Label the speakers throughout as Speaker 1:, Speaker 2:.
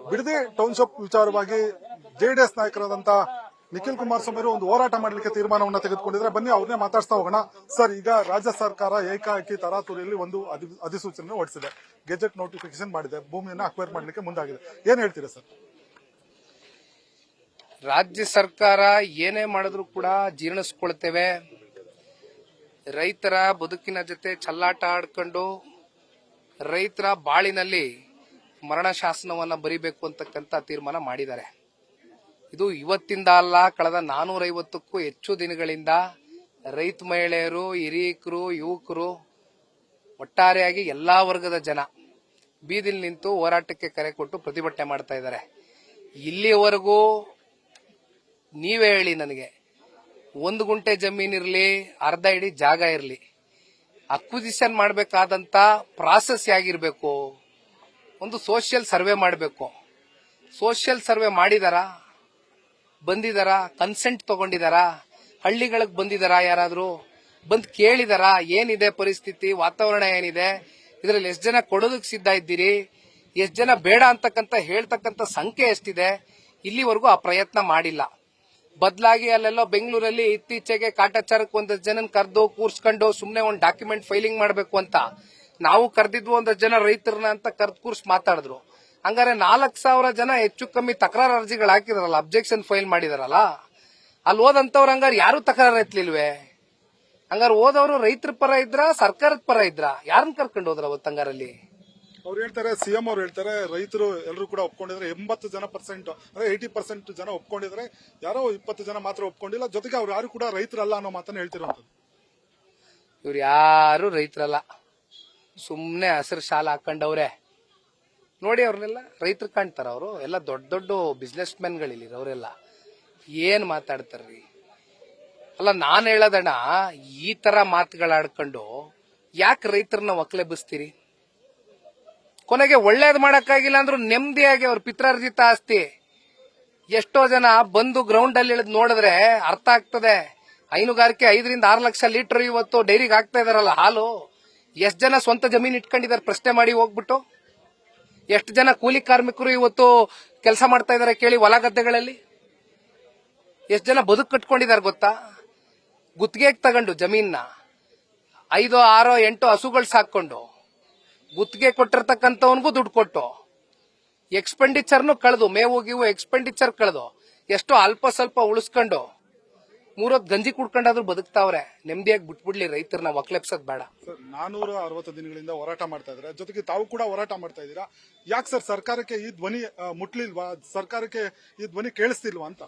Speaker 1: Bidadi township ವಿಚಾರವಾಗಿ JDS ನಾಯಕರಾದಂತ Nikhil Kumaraswamy ಅವರು ಒಂದು ಹೋರಾಟ ಮಾಡಲಿಕ್ಕೆ ತೀರ್ಮಾನವನ್ನು ತೆಗೆದುಕೊಂಡಿದ್ರೆ. ಬನ್ನಿ ಅವ್ರನ್ನೇ ಮಾತಾಡ್ತಾ ಹೋಗೋಣ. ಸರ್, ಈಗ ರಾಜ್ಯ ಸರ್ಕಾರ ಏಕಾಏಕಿ ತರಾತುರಿಯಲ್ಲಿ ಒಂದು ಅಧಿಸೂಚನೆ ಹೊರಡಿಸಿದೆ, ಗೆಜೆಟ್ ನೋಟಿಫಿಕೇಶನ್ ಮಾಡಿದೆ, ಭೂಮಿಯನ್ನು ಅಕ್ವೈರ್ ಮಾಡಲಿಕ್ಕೆ ಮುಂದಾಗಿದೆ. ಏನ್ ಹೇಳ್ತೀರಾ ಸರ್?
Speaker 2: ರಾಜ್ಯ ಸರ್ಕಾರ ಏನೇ ಮಾಡಿದ್ರು ಕೂಡ ಜೀರ್ಣಿಸ್ಕೊಳ್ತೇವೆ. ರೈತರ ಬದುಕಿನ ಜೊತೆ ಚಲ್ಲಾಟ ಆಡ್ಕೊಂಡು ರೈತರ ಬಾಳಿನಲ್ಲಿ ಮರಣ ಶಾಸನವನ್ನ ಬರಿಬೇಕು ಅಂತಕ್ಕಂಥ ತೀರ್ಮಾನ ಮಾಡಿದ್ದಾರೆ. ಇದು ಇವತ್ತಿಂದ ಅಲ್ಲ, ಕಳೆದ 450ಕ್ಕೂ ಹೆಚ್ಚು ದಿನಗಳಿಂದ ರೈತ ಮಹಿಳೆಯರು, ಹಿರಿಯಕರು, ಯುವಕರು, ಒಟ್ಟಾರೆಯಾಗಿ ಎಲ್ಲಾ ವರ್ಗದ ಜನ ಬೀದಿಲ್ ನಿಂತು ಹೋರಾಟಕ್ಕೆ ಕರೆ ಕೊಟ್ಟು ಪ್ರತಿಭಟನೆ ಮಾಡ್ತಾ ಇದ್ದಾರೆ. ಇಲ್ಲಿಯವರೆಗೂ ನೀವೇ ಹೇಳಿ ನನಗೆ, 1 ಗುಂಟೆ ಜಮೀನಿರಲಿ, ಅರ್ಧ ಇಡೀ ಜಾಗ ಇರಲಿ, ಅಕ್ವಿಸಿಷನ್ ಮಾಡಬೇಕಾದಂತ ಪ್ರಾಸೆಸ್ ಹೇಗಿರ್ಬೇಕು? ಒಂದು ಸೋಷಿಯಲ್ ಸರ್ವೆ ಮಾಡಬೇಕು. ಸೋಷಿಯಲ್ ಸರ್ವೆ ಮಾಡಿದಾರಾ? ಬಂದಿದಾರಾ? ಕನ್ಸೆಂಟ್ ತಗೊಂಡಿದಾರಾ? ಹಳ್ಳಿಗಳಿಗೆ ಬಂದಿದಾರಾ? ಯಾರಾದ್ರೂ ಬಂದ್ ಕೇಳಿದಾರಾ? ಏನಿದೆ ಪರಿಸ್ಥಿತಿ, ವಾತಾವರಣ ಏನಿದೆ, ಇದರಲ್ಲಿ ಎಷ್ಟು ಜನ ಕೊಡೋದಕ್ಕೆ ಸಿದ್ಧ ಇದ್ದೀರಿ, ಎಷ್ಟು ಜನ ಬೇಡ ಅಂತಕ್ಕಂಥ ಹೇಳ್ತಕ್ಕಂಥ ಸಂಖ್ಯೆ ಎಷ್ಟಿದೆ? ಇಲ್ಲಿವರೆಗೂ ಆ ಪ್ರಯತ್ನ ಮಾಡಿಲ್ಲ. ಬದಲಾಗಿ ಅಲ್ಲೆಲ್ಲೋ ಬೆಂಗಳೂರಲ್ಲಿ ಇತ್ತೀಚೆಗೆ ಕಾಟಾಚಾರಕ್ಕೆ ಒಂದಷ್ಟು ಜನ ಕರೆದು ಕೂರ್ಸ್ಕೊಂಡು ಸುಮ್ನೆ ಒಂದು ಡಾಕ್ಯುಮೆಂಟ್ ಫೈಲಿಂಗ್ ಮಾಡಬೇಕು ಅಂತ ನಾವು ಕರೆದಿದ್ವು ಒಂದಷ್ಟು ಜನ ರೈತರನ್ನ ಅಂತ ಕರೆದು ಕೂರ್ಸ್ ಮಾತಾಡಿದ್ರು. ಹಂಗಾರೆ 4,000 ಜನ ಹೆಚ್ಚು ಕಮ್ಮಿ ತಕರಾರು ಅರ್ಜಿಗಳು ಹಾಕಿದಾರಲ್ಲ, ಅಬ್ಜೆಕ್ಷನ್ ಫೈಲ್ ಮಾಡಿದಾರಲ್ಲ, ಅಲ್ಲಿ ಓದಂತವ್ರು ಹಂಗಾರೆ ಯಾರು ತಕರಾರು ಎತ್ತಲಿಲ್ವೇ? ಹಂಗಾರೆ ಓದವರು ರೈತರ ಪರ ಇದ್ರ, ಸರ್ಕಾರದ ಪರ ಇದ್ರ? ಯಾರನ್ನ ಕರ್ಕೊಂಡು ಹೋದ್ರ ಅವತ್ತು? ಹಂಗಾರಲ್ಲಿ
Speaker 1: ಅವ್ರು ಹೇಳ್ತಾರೆ, ಸಿಎಂ ಅವ್ರು ಹೇಳ್ತಾರೆ, ರೈತರು ಎಲ್ಲರೂ ಕೂಡ ಒಪ್ಕೊಂಡಿದ್ರೆ 80% ಅಂದ್ರೆ 80% ಜನ ಒಪ್ಕೊಂಡಿದ್ರೆ, ಯಾರೋ 20 ಜನ ಮಾತ್ರ ಒಪ್ಕೊಂಡಿಲ್ಲ. ಜೊತೆಗೆ ಅವ್ರು ಯಾರು ಕೂಡ ರೈತರಲ್ಲ ಅನ್ನೋ ಮಾತನ್ನ ಹೇಳ್ತಿರೋಂಥದ್ದು.
Speaker 2: ಇವ್ರು ಯಾರು ರೈತರಲ್ಲ, ಸುಮ್ನೆ ಹಸಿರು ಶಾಲ ಹಾಕೊಂಡವ್ರೆ. ನೋಡಿ ಅವ್ರನ್ನೆಲ್ಲ ರೈತರು ಕಾಣ್ತಾರ? ಅವರು ಎಲ್ಲ ದೊಡ್ಡ ದೊಡ್ಡ ಬಿಸ್ನೆಸ್ ಮೆನ್ಗಳಿಲ್ಲಿ ಅವರೆಲ್ಲ ಏನ್ ಮಾತಾಡ್ತಾರ್ರಿ? ಅಲ್ಲ, ನಾನ್ ಹೇಳೋದಣ್ಣ, ಈ ತರ ಮಾತುಗಳಾಡ್ಕೊಂಡು ಯಾಕೆ ರೈತರನ್ನ ಒಕ್ಕಲೆಬ್ಬಿಸ್ತೀರಿ? ಕೊನೆಗೆ ಒಳ್ಳೇದ್ ಮಾಡಕ್ಕಾಗಿಲ್ಲ ಅಂದ್ರೂ ನೆಮ್ಮದಿಯಾಗಿ ಅವ್ರ ಪಿತ್ರಾರ್ಜಿತ ಆಸ್ತಿ ಎಷ್ಟೋ ಜನ ಬಂದು ಗ್ರೌಂಡ್ ಅಲ್ಲಿ ಇಳಿದು ನೋಡಿದ್ರೆ ಅರ್ಥ ಆಗ್ತದೆ. ಹೈನುಗಾರಿಕೆ 5 ರಿಂದ 6 ಲಕ್ಷ ಲೀಟರ್ ಇವತ್ತು ಡೈರಿಗೆ ಹಾಕ್ತಾ ಇದಾರಲ್ಲ ಹಾಲು. ಎಷ್ಟು ಜನ ಸ್ವಂತ ಜಮೀನು ಇಟ್ಕೊಂಡಿದ್ದಾರೆ ಪ್ರಶ್ನೆ ಮಾಡಿ ಹೋಗ್ಬಿಟ್ಟು? ಎಷ್ಟು ಜನ ಕೂಲಿ ಕಾರ್ಮಿಕರು ಇವತ್ತು ಕೆಲಸ ಮಾಡ್ತಾ ಇದಾರೆ ಕೇಳಿ ಹೊಲ ಗದ್ದೆಗಳಲ್ಲಿ? ಎಷ್ಟು ಜನ ಬದುಕು ಕಟ್ಕೊಂಡಿದ್ದಾರೆ ಗೊತ್ತಾ? ಗುತ್ತಿಗೆಗೆ ತಗೊಂಡು ಜಮೀನ್ನ 5, 6, 8 ಹಸುಗಳು ಸಾಕೊಂಡು ಗುತ್ತಿಗೆ ಕೊಟ್ಟಿರ್ತಕ್ಕಂಥವನ್ಗೂ ದುಡ್ಡು ಕೊಟ್ಟು ಎಕ್ಸ್ಪೆಂಡಿಚರ್ನು ಕಳೆದು, ಮೇವು ಗೀವು ಎಕ್ಸ್ಪೆಂಡಿಚರ್ ಕಳೆದು ಎಷ್ಟೋ ಅಲ್ಪ ಸ್ವಲ್ಪ ಉಳಿಸ್ಕೊಂಡು 3 ಹೊತ್ತು ಗಂಜಿ ಕುಡ್ಕೊಂಡಾದ್ರೂ ಬದುಕ್ತಾವ್ರೆ. ನೆಮ್ಮದಿಯಾಗಿ ಬಿಟ್ಬಿಡ್ಲಿ ರೈತರನ್ನ ಒಕ್ಲೆಪ್ಸೋದ್ ಬೇಡ.
Speaker 1: 460 ದಿನಗಳಿಂದ ಹೋರಾಟ ಮಾಡ್ತಾ ಇದ್ದಾರೆ, ಜೊತೆಗೆ ತಾವು ಕೂಡ ಹೋರಾಟ ಮಾಡ್ತಾ ಇದ್ದೀರಾ. ಯಾಕೆ ಸರ್ ಸರ್ಕಾರಕ್ಕೆ ಈ ಧ್ವನಿ ಮುಟ್ಲಿಲ್ವಾ? ಸರ್ಕಾರಕ್ಕೆ ಈ ಧ್ವನಿ ಕೇಳಿಸ್ತಿಲ್ವಾ ಅಂತ?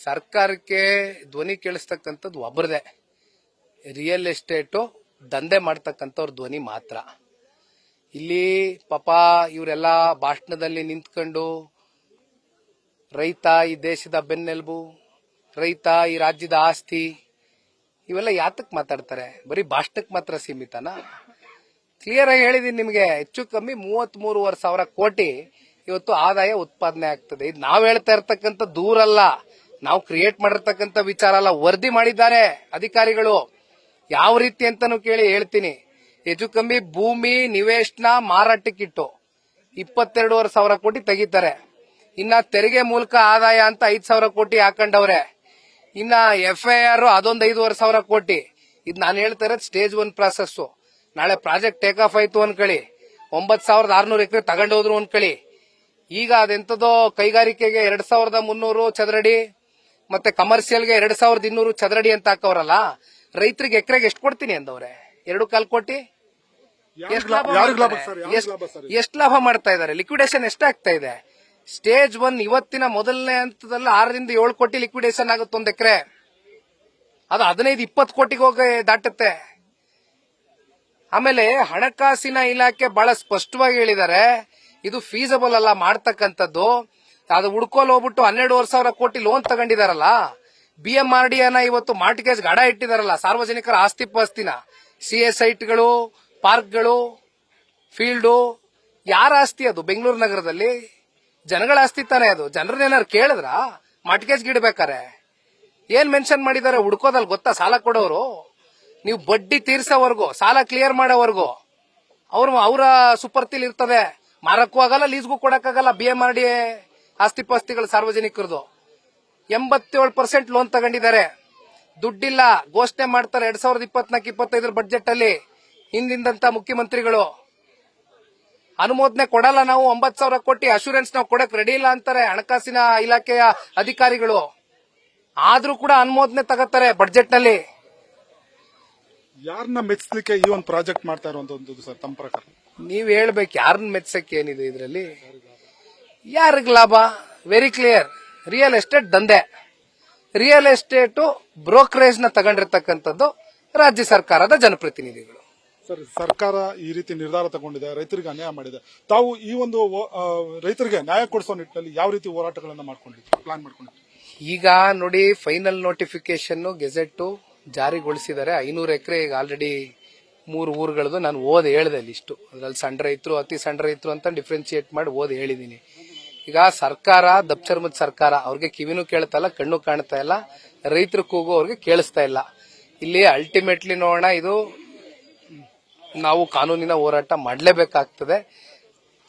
Speaker 2: ಸರ್ಕಾರಕ್ಕೆ ಧ್ವನಿ ಕೇಳಿಸ್ತಕ್ಕಂಥದ್ದು ಒಬ್ಬರದೇ, ರಿಯಲ್ ಎಸ್ಟೇಟು ದಂಧೆ ಮಾಡ್ತಕ್ಕಂಥವ್ರ ಧ್ವನಿ ಮಾತ್ರ. ಇಲ್ಲಿ ಪಾಪ ಇವರೆಲ್ಲ ಭಾಷಣದಲ್ಲಿ ನಿಂತ್ಕೊಂಡು ರೈತ ಈ ದೇಶದ ಬೆನ್ನೆಲುಬು, ರೈತ ಈ ರಾಜ್ಯದ ಆಸ್ತಿ, ಇವೆಲ್ಲ ಯಾತಕ್ ಮಾತಾಡ್ತಾರೆ? ಬರೀ ಭಾಷಣಕ್ಕೆ ಮಾತ್ರ ಸೀಮಿತನಾ? ಕ್ಲಿಯರ್ ಆಗಿ ಹೇಳಿದೀನಿ ನಿಮಗೆ, ಹೆಚ್ಚು ಕಮ್ಮಿ 33,500 ಕೋಟಿ ಇವತ್ತು ಆದಾಯ ಉತ್ಪಾದನೆ ಆಗ್ತದೆ. ಇದು ನಾವ್ ಹೇಳ್ತಾ ಇರ್ತಕ್ಕಂಥ ದೂರಲ್ಲ, ನಾವು ಕ್ರಿಯೇಟ್ ಮಾಡಿರ್ತಕ್ಕಂಥ ವಿಚಾರ ಅಲ್ಲ, ವರದಿ ಮಾಡಿದ್ದಾರೆ ಅಧಿಕಾರಿಗಳು. ಯಾವ ರೀತಿ ಅಂತಾನು ಕೇಳಿ ಹೇಳ್ತೀನಿ. ಹೆಚ್ಚು ಕಮ್ಮಿ ಭೂಮಿ ನಿವೇಶನ ಮಾರಾಟಕ್ಕಿಟ್ಟು 22,500 ಕೋಟಿ ತೆಗಿತಾರೆ. ಇನ್ನ ತೆರಿಗೆ ಮೂಲಕ ಆದಾಯ ಅಂತ 5,000 ಕೋಟಿ ಹಾಕೊಂಡವ್ರೆ. ಇನ್ನ FIR ಅದೊಂದು 5,500 ಕೋಟಿ. ಇದು ನಾನು ಹೇಳ್ತಾ ಇರೋದು ಸ್ಟೇಜ್ 1 ಪ್ರಾಸೆಸ್. ನಾಳೆ ಪ್ರಾಜೆಕ್ಟ್ ಟೇಕ್ ಆಫ್ ಆಯ್ತು ಅನ್ಕೊಳ್ಳಿ, 9,600 ಎಕರೆ ತಗೊಂಡೋದ್ರು ಅನ್ಕೊಳ್ಳಿ. ಈಗ ಅದೆಂತದೋ ಕೈಗಾರಿಕೆಗೆ 2,300 ಚದರಡಿ, ಮತ್ತೆ ಕಮರ್ಷಿಯಲ್ಗೆ 2,200 ಚದರಡಿ ಅಂತ ಹಾಕವ್ರಲ್ಲ, ರೈತರಿಗೆ ಎಕರೆಗೆ ಎಷ್ಟು ಕೊಡ್ತೀನಿ ಅಂದವ್ರೆ? 2.25 ಕೋಟಿ. ಎಷ್ಟು ಲಾಭ ಮಾಡ್ತಾ ಇದ್ದಾರೆ? ಲಿಕ್ವಿಡೇಷನ್ ಎಷ್ಟಾಗ್ತಾ ಇದೆ? ಸ್ಟೇಜ್ 1 ಇವತ್ತಿನ ಮೊದಲನೇ ಹಂತದಲ್ಲಿ 6 ರಿಂದ 7 ಕೋಟಿ ಲಿಕ್ವಿಡೇಷನ್ ಆಗುತ್ತೆ 1 ಎಕರೆ. ಅದು 15-20 ಕೋಟಿಗೆ ಹೋಗಿ ದಾಟುತ್ತೆ. ಆಮೇಲೆ ಹಣಕಾಸಿನ ಇಲಾಖೆ ಬಹಳ ಸ್ಪಷ್ಟವಾಗಿ ಹೇಳಿದ್ದಾರೆ, ಇದು ಫೀಸಬಲ್ ಅಲ್ಲ ಮಾಡ್ತಕ್ಕಂಥದ್ದು. ಅದು ಹುಡ್ಕೋಲ್ ಹೋಗ್ಬಿಟ್ಟು 12,500 ಕೋಟಿ ಲೋನ್ ತಗೊಂಡಿದಾರಲ್ಲ, BMRDನ ಇವತ್ತು ಮಾರ್ಟ್ಗೇಜ್ ಗಡ ಇಟ್ಟಿದಾರಲ್ಲ, ಸಾರ್ವಜನಿಕರ ಆಸ್ತಿ ಪಾಸ್ತಿನ, CA ಸೈಟ್ಗಳು, ಪಾರ್ಕ್ಗಳು, ಫೀಲ್ಡು, ಯಾರ ಆಸ್ತಿ ಅದು? ಬೆಂಗಳೂರು ನಗರದಲ್ಲಿ ಜನಗಳ ಆಸ್ತಿ ತಾನೇ ಅದು. ಜನರನ್ನೇನಾರು ಕೇಳಿದ್ರ ಮಾರ್ಟ್ಗೇಜ್ ಗಿಡ್ಬೇಕಾರೆ? ಏನ್ ಮೆನ್ಷನ್ ಮಾಡಿದ್ದಾರೆ ಹುಡ್ಕೋದಲ್ಲಿ ಗೊತ್ತಾ? ಸಾಲ ಕೊಡೋರು ನೀವು ಬಡ್ಡಿ ತೀರ್ಸೋವರೆಗೂ, ಸಾಲ ಕ್ಲಿಯರ್ ಮಾಡೋವರೆಗೂ ಅವರ ಸುಪರ್ತಿಲ್ ಇರ್ತದೆ. ಮಾರಕ್ಕೂ ಆಗಲ್ಲ, ಲೀಸ್ಗೂ ಕೊಡಕ್ಕಾಗಲ್ಲ. BMRD ಆಸ್ತಿ ಪಾಸ್ತಿಗಳು ಸಾರ್ವಜನಿಕರದು 87% ಲೋನ್ ತಗೊಂಡಿದ್ದಾರೆ. ದುಡ್ಡಿಲ್ಲ, ಘೋಷಣೆ ಮಾಡ್ತಾರೆ 2024-25 ಬಜೆಟ್ ಅಲ್ಲಿ ಹಿಂದಿಂದಂತ ಮುಖ್ಯಮಂತ್ರಿಗಳು. ಅನುಮೋದನೆ ಕೊಡಲ್ಲ, ನಾವು 9,000 ಕೋಟಿ ಅಶೂರೆನ್ಸ್ ನಾವು ಕೊಡಕ್ ರೆಡಿ ಇಲ್ಲ ಅಂತಾರೆ ಹಣಕಾಸಿನ ಇಲಾಖೆಯ ಅಧಿಕಾರಿಗಳು. ಆದ್ರೂ ಕೂಡ ಅನುಮೋದನೆ ತಗೋತಾರೆ ಬಜೆಟ್ ನಲ್ಲಿ.
Speaker 1: ಯಾರನ್ನ ಮೆಚ್ಚಲಿಕ್ಕೆ ಈ ಒಂದು ಪ್ರಾಜೆಕ್ಟ್ ಮಾಡ್ತಾ ಇರುವಂತದ್ದು ಸರ್ ತಮ್ಮ ಪ್ರಕಾರ?
Speaker 2: ನೀವ್ ಹೇಳ್ಬೇಕು, ಯಾರನ್ನ ಮೆಚ್ಚಕ್ಕೆ ಏನಿದೆ ಇದರಲ್ಲಿ? ಯಾರಿಗ್ ಲಾಭ? Very clear. ರಿಯಲ್ ಎಸ್ಟೇಟ್ ದಂಧೆ, ರಿಯಲ್ ಎಸ್ಟೇಟ್ ಬ್ರೋಕರೇಜ್ ನ ತಗೊಂಡಿರ್ತಕ್ಕಂಥದ್ದು ರಾಜ್ಯ ಸರ್ಕಾರದ ಜನಪ್ರತಿನಿಧಿಗಳು.
Speaker 1: ಸರ್, ಸರ್ಕಾರ ಈ ರೀತಿ ನಿರ್ಧಾರ ತಗೊಂಡಿದೆ, ರೈತರಿಗೆ ಅನ್ಯಾಯ ಮಾಡಿದೆ. ತಾವು ಈ ಒಂದು ರೈತರಿಗೆ ನ್ಯಾಯ ಕೊಡಿಸೋ ನಿಟ್ಟಿನಲ್ಲಿ ಯಾವ ರೀತಿ ಹೋರಾಟಗಳನ್ನ ಪ್ಲಾನ್ ಮಾಡ್ಕೊಂಡಿದ್ದೀವಿ?
Speaker 2: ಈಗ ನೋಡಿ, ಫೈನಲ್ ನೋಟಿಫಿಕೇಶನ್ ಗೆಜೆಟ್ ಜಾರಿಗೊಳಿಸಿದ್ದಾರೆ. 500 ಎಕರೆ ಈಗ ಆಲ್ರೆಡಿ 3 ಊರುಗಳದು ನಾನು ಹೇಳ್ದೆ ಲಿಸ್ಟು. ಅದ್ರಲ್ಲಿ ಸಣ್ಣ ರೈತರು, ಅತಿ ಸಣ್ಣ ರೈತರು ಅಂತ ಡಿಫ್ರೆನ್ಶಿಯೇಟ್ ಮಾಡಿ ಹೇಳಿದೀನಿ. ಈಗ ಸರ್ಕಾರ ದಪ್ಚರ್ಮದ ಸರ್ಕಾರ, ಅವ್ರಿಗೆ ಕಿವಿನೂ ಕೇಳ್ತಾ ಇಲ್ಲ, ಕಣ್ಣು ಕಾಣ್ತಾ ಇಲ್ಲ, ರೈತರು ಕೂಗು ಅವ್ರಿಗೆ ಕೇಳಿಸ್ತಾ ಇಲ್ಲ. ಇಲ್ಲಿ ಅಲ್ಟಿಮೇಟ್ಲಿ ನೋಡೋಣ, ಇದು ನಾವು ಕಾನೂನಿನ ಹೋರಾಟ ಮಾಡಲೇಬೇಕಾಗ್ತದೆ.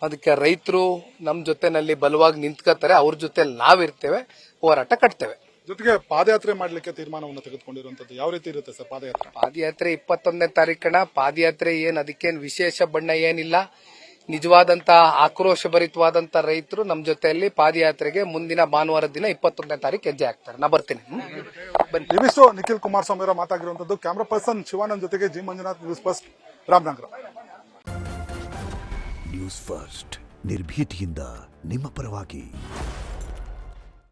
Speaker 2: ಅದಕ್ಕೆ ರೈತರು ನಮ್ಮ ಜೊತೆನಲ್ಲಿ ಬಲವಾಗಿ ನಿಂತ್ಕೋತಾರೆ, ಅವ್ರ ಜೊತೆ ನಾವಿರ್ತೇವೆ, ಹೋರಾಟ ಕಟ್ತೇವೆ.
Speaker 1: ಜೊತೆಗೆ ಪಾದಯಾತ್ರೆ ಮಾಡ್ಲಿಕ್ಕೆ ತೀರ್ಮಾನವನ್ನು ತೆಗೆದುಕೊಂಡಿರುವಂತದ್ದು ಯಾವ ರೀತಿ ಇರುತ್ತೆ ಸರ್ ಪಾದಯಾತ್ರೆ?
Speaker 2: ಪಾದಯಾತ್ರೆ 21ನೇ ತಾರೀಕಣ. ಪಾದಯಾತ್ರೆ ಅದಕ್ಕೇನು ವಿಶೇಷ ಬಣ್ಣ ಏನಿಲ್ಲ. ನಿಜವಾದಂತ ಆಕ್ರೋಶಭರಿತವಾದಂತ ರೈತರು ನಮ್ಮ ಜೊತೆಯಲ್ಲಿ ಪಾದಯಾತ್ರೆಗೆ ಮುಂದಿನ ಭಾನುವಾರ ದಿನ 21ನೇ ತಾರೀಕು ಹೆಜ್ಜೆ ಹಾಕ್ತಾರೆ. ನಾ ಬರ್ತೀನಿ.
Speaker 1: ಇವಿಷ್ಟು ನಿಖಿಲ್ ಕುಮಾರಸ್ವಾಮಿ ಅವರ ಮಾತಾಗಿರುವಂತದ್ದು. ಕ್ಯಾಮರಾ ಪರ್ಸನ್ ಶಿವಾನಂದ್ ಜೊತೆಗೆ G Manjunath, news first, Ramanagara.
Speaker 3: News first, ನಿರ್ಭೀತಿಯಿಂದ ನಿಮ್ಮ ಪರವಾಗಿ.